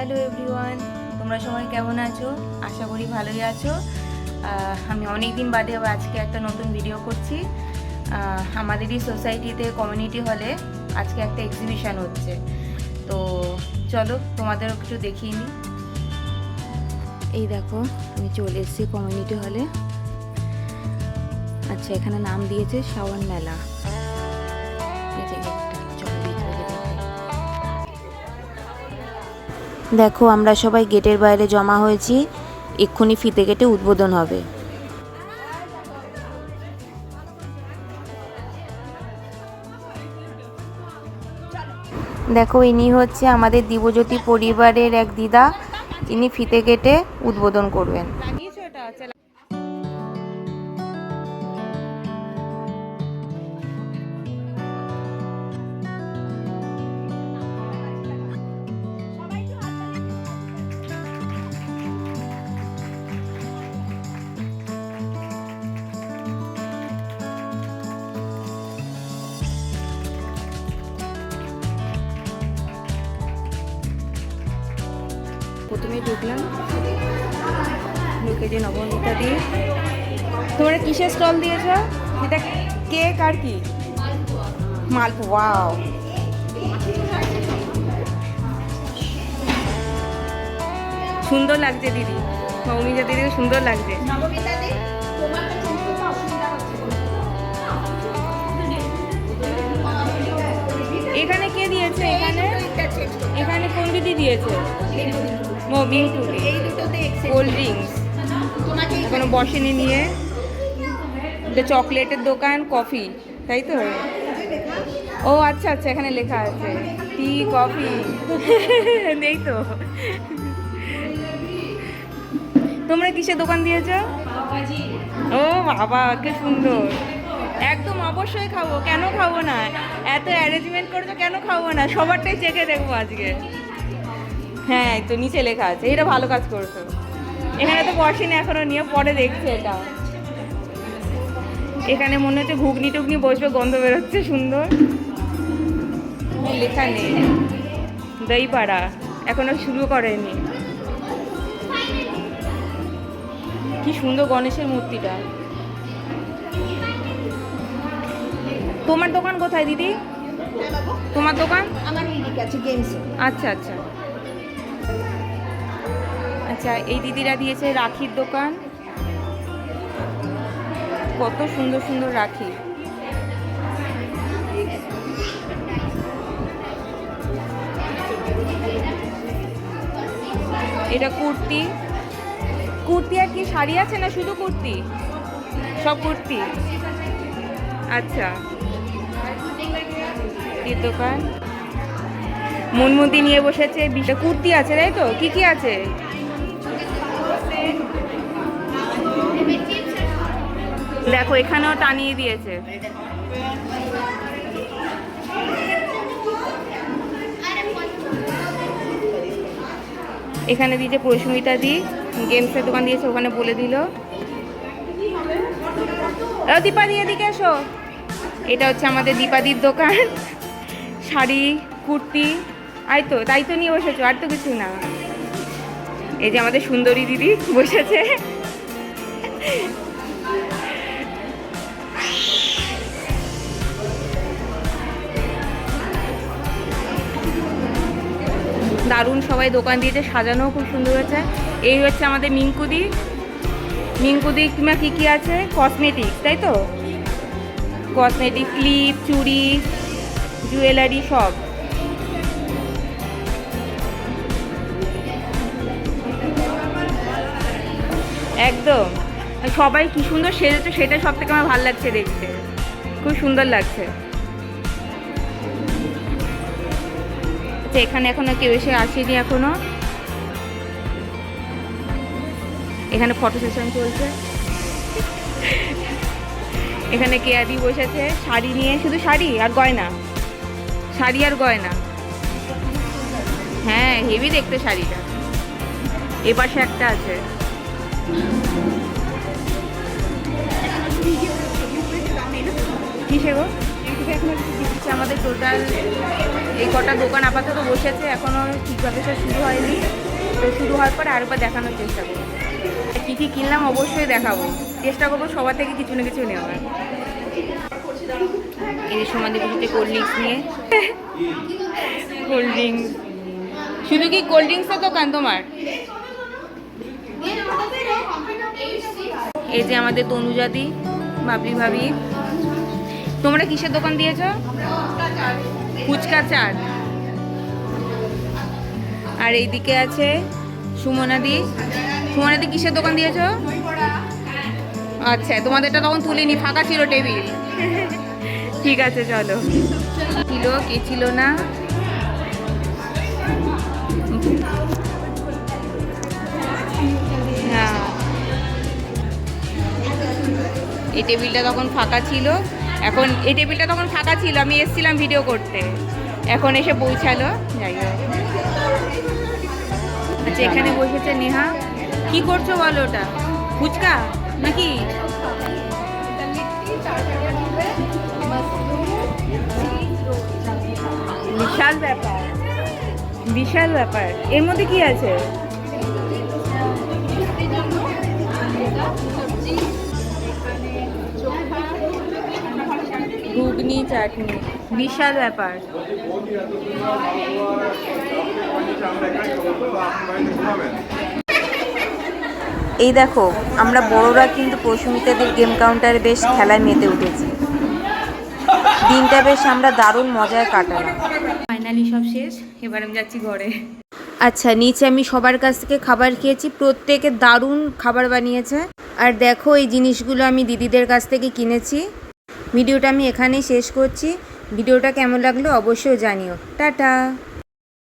Hello everyone, তোমরা সবাই কেমন আছো? আশা করি ভালোই আছো। আমি অনেক দিন বাদে আবার আজকে একটা নতুন ভিডিও করছি। আমাদেরই সোসাইটিতে কমিউনিটি হলে আজকে একটা এক্সিবিশন হচ্ছে, তো চলো তোমাদের একটু দেখিয়ে নিই। এই দেখো, আমি চলে এসেছি কমিউনিটি হলে। আচ্ছা, এখানে নাম দিয়েছে শাওন মেলা। দেখো, আমরা সবাই গেটের বাইরে জমা হয়েছি, এক্ষুনি ফিতে কেটে উদ্বোধন হবে। দেখো, ইনি হচ্ছে আমাদের দিবজ্যোতি পরিবারের এক দিদা, ইনি ফিতে কেটে উদ্বোধন করবেন। প্রথমে ঢুকলাম, ঢুকে যে নবনীতা দিয়ে। তোমরা কিসের স্টল দিয়েছ? এটা কেক আর কি? মালপোয়া। ওয়াও, সুন্দর লাগছে দিদি, মৌমিতা দিদি সুন্দর লাগছে। এখানে কে দিয়েছে? এখানে কোন দিদি দিয়েছে? কোল্ড ড্রিঙ্কস এখনো বসেনি নিয়ে। এটা চকলেটের দোকান, কফি, তাই তো? ও আচ্ছা আচ্ছা, এখানে লেখা আছে টি কফি। নেই তো। তোমরা কিসের দোকান দিয়েছ? ও বাবা, কি সুন্দর! একদম অবশ্যই খাবো, কেন খাবো না? এত অ্যারেঞ্জমেন্ট করেছো, কেন খাবো না? সবারটাই চেখে দেখবো আজকে। হ্যাঁ, তো নিচে লেখা আছে, এটা ভালো কাজ করছো। এখানে তো বসেনি এখনো, নিয়ে পরে দেখছে এটা। এখানে মনে হচ্ছে ঘুগনি টুগনি বসবে, গন্ধ বেরোচ্ছে সুন্দর। লেখা নেই, দইপাড়া এখনো শুরু করেনি। কি সুন্দর গণেশের মূর্তিটা। তোমার দোকান কোথায় দিদি? তোমার দোকান? আমার এইদিকে আছে গেমস। আচ্ছা আচ্ছা আচ্ছা, এই দিদিরা দিয়েছে রাখির দোকান। কত সুন্দর সুন্দর রাখি। এটা কুর্তি। কুর্তি আর কি শাড়ি আছে না শুধু কুর্তি? সব কুর্তি। আচ্ছা, কুর্তির দোকান। মুনমুতি নিয়ে বসেছে, কুর্তি আছে তাই তো? কি কি আছে? দেখো, এখানেও টানিয়ে দিয়েছে। এখানে দিয়েছে পরিস্মিতা দি, গেমসের দোকান দিয়েছে, ওখানে বলে দিল। দীপা দি এদিকে এসো। এটা হচ্ছে আমাদের দীপাদির দোকান, শাড়ি কুর্তি। আই তো, তাই তো নিয়ে বসেছো, আর তো কিছু না। এই যে আমাদের সুন্দরী দিদি বসেছে। দারুণ সবাই দোকান দিয়েছে, সাজানো খুব সুন্দর হয়েছে। এই হচ্ছে আমাদের মিঙ্কুদি। মিঙ্কুদি কিংবা কী কী আছে? কসমেটিক্স, তাই তো? কসমেটিক, ক্লিপ, চুড়ি, জুয়েলারি সব। একদম সবাই কি সুন্দর সেজেছে, সেটা সব থেকে আমার ভালো লাগছে দেখতে, খুব সুন্দর লাগছে। আচ্ছা, এখানে এখনো কেউ এসে আসেনি এখনো। এখানে ফটো সেশন চলছে। এখানে কেয়াদি বসেছে শাড়ি নিয়ে, শুধু শাড়ি আর গয়না, শাড়ি আর গয়না। হ্যাঁ, হেভি দেখতে শাড়িটা। এপাশে একটা আছে। কিসে গো? হচ্ছে আমাদের টোটাল এই কটা দোকান আপাতত বসেছে, এখনও ঠিকভাবে সব শুরু হয়নি। তো শুরু হওয়ার পর আরেকবার দেখানোর চেষ্টা করবো কী কী কিনলাম, অবশ্যই দেখাবো, চেষ্টা করবো সবার থেকে কিছু না কিছু নেওয়ার। এই সমাধি পুজোতে কোল্ড ড্রিঙ্কস নিয়ে কোল্ড ড্রিঙ্কস, শুধু কি কোল্ড ড্রিঙ্কসের দোকান তোমার? এই যে আমাদের তনুজাদি, বাবলি ভাবি, তোমরা কিসের দোকান দিয়েছ? ফুচকা চাট। আর এইদিকে আছে সুমনাদি, সুমনাদি কিসের দোকান দিয়েছ? আচ্ছা, তোমাদেরটা তখন তুলিনি, ফাঁকা ছিল টেবিল। ঠিক আছে চলো। ছিল কে ছিল না, হ্যাঁ এই টেবিলটা তখন ফাঁকা ছিল, এখন এই টেবিলটা তখন ফাঁকা ছিল, আমি এসেছিলাম ভিডিও করতে, এখন এসে পৌঁছালো। যাই হোক, আচ্ছা এখানে বসেছে নেহা। কি করছো বলো? ওটা ফুচকা নাকি? বিশাল ব্যাপার, বিশাল ব্যাপার। এর মধ্যে কি আছে? ঘুগনি চাটনি, বিশাল ব্যাপার। এই দেখো, আমরা বড়রা কিন্তু পৌশুমিতাদের গেম কাউন্টারে বেশ খেলায় মেতে উঠেছি। দিনটা বেশ আমরা দারুণ মজায় কাটালাম। ফাইনালি সব শেষ, এবার আমি যাচ্ছি ঘরে। আচ্ছা, নিচে আমি সবার কাছ থেকে খাবার খেয়েছি, প্রত্যেকে দারুণ খাবার বানিয়েছে। আর দেখো এই জিনিসগুলো আমি দিদিদের কাছ থেকে কিনেছি। ভিডিওটা আমি এখানেই শেষ করছি। ভিডিওটা কেমন লাগলো অবশ্যই জানিও। টাটা।